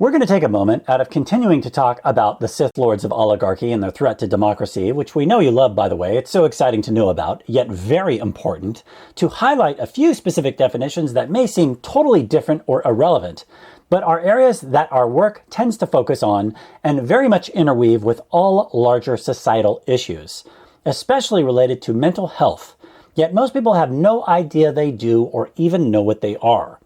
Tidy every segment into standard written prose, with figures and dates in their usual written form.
We're going to take a moment out of continuing to talk about the Sith Lords of oligarchy and their threat to democracy, which we know you love, by the way. It's so exciting to know about, yet very important, to highlight a few specific definitions that may seem totally different or irrelevant, but are areas that our work tends to focus on and very much interweave with all larger societal issues, especially related to mental health. Yet most people have no idea they do or even know what they are.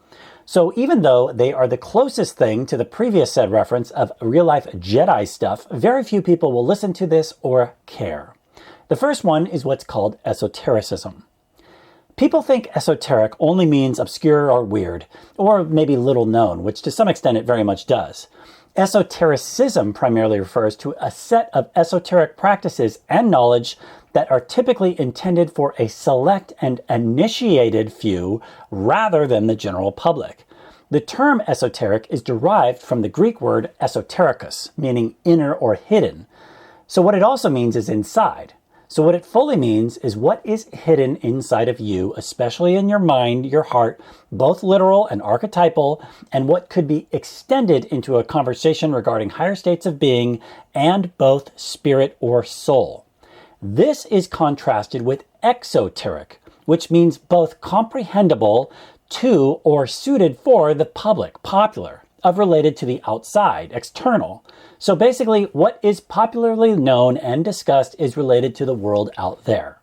So even though they are the closest thing to the previous said reference of real-life Jedi stuff, very few people will listen to this or care. The first one is what's called esotericism. People think esoteric only means obscure or weird, or maybe little known, which to some extent it very much does. Esotericism primarily refers to a set of esoteric practices and knowledge that are typically intended for a select and initiated few rather than the general public. The term esoteric is derived from the Greek word esōterikos, meaning inner or hidden. So what it also means is inside. So what it fully means is what is hidden inside of you, especially in your mind, your heart, both literal and archetypal, and what could be extended into a conversation regarding higher states of being and both spirit or soul. This is contrasted with exoteric, which means both comprehensible to or suited for the public, popular, of related to the outside, external. So basically, what is popularly known and discussed is related to the world out there.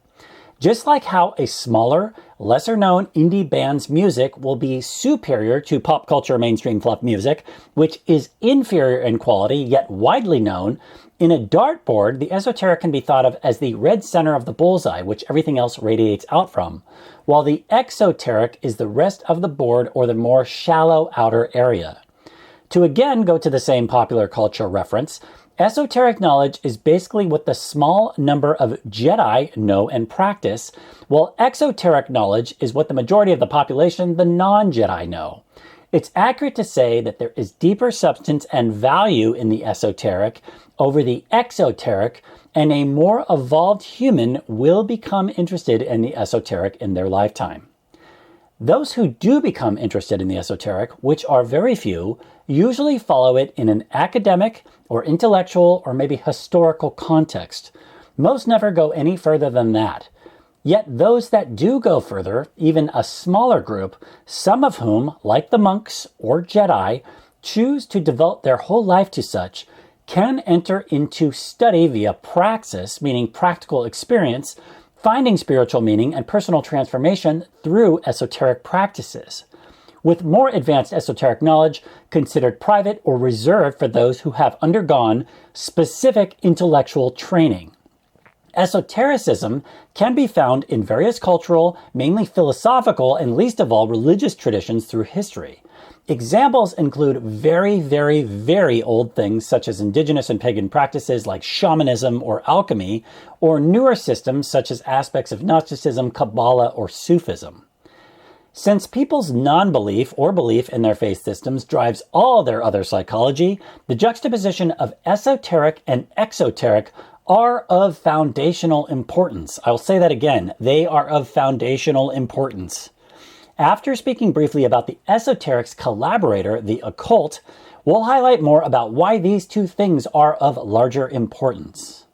Just like how a smaller, lesser-known indie band's music will be superior to pop culture mainstream fluff music, which is inferior in quality yet widely known, in a dartboard, the esoteric can be thought of as the red center of the bullseye, which everything else radiates out from, while the exoteric is the rest of the board or the more shallow outer area. To again go to the same popular culture reference, esoteric knowledge is basically what the small number of Jedi know and practice, while exoteric knowledge is what the majority of the population, the non-Jedi, know. It's accurate to say that there is deeper substance and value in the esoteric over the exoteric, and a more evolved human will become interested in the esoteric in their lifetime. Those who do become interested in the esoteric, which are very few, usually follow it in an academic or intellectual or maybe historical context. Most never go any further than that. Yet those that do go further, even a smaller group, some of whom, like the monks or Jedi, choose to devote their whole life to such, can enter into study via praxis, meaning practical experience, finding spiritual meaning and personal transformation through esoteric practices, with more advanced esoteric knowledge considered private or reserved for those who have undergone specific intellectual training. Esotericism can be found in various cultural, mainly philosophical, and least of all religious traditions through history. Examples include very, very, very old things such as indigenous and pagan practices like shamanism or alchemy, or newer systems such as aspects of Gnosticism, Kabbalah, or Sufism. Since people's non-belief or belief in their faith systems drives all their other psychology, the juxtaposition of esoteric and exoteric are of foundational importance. I'll say that again. They are of foundational importance. After speaking briefly about the esoteric's collaborator, the occult, we'll highlight more about why these two things are of larger importance.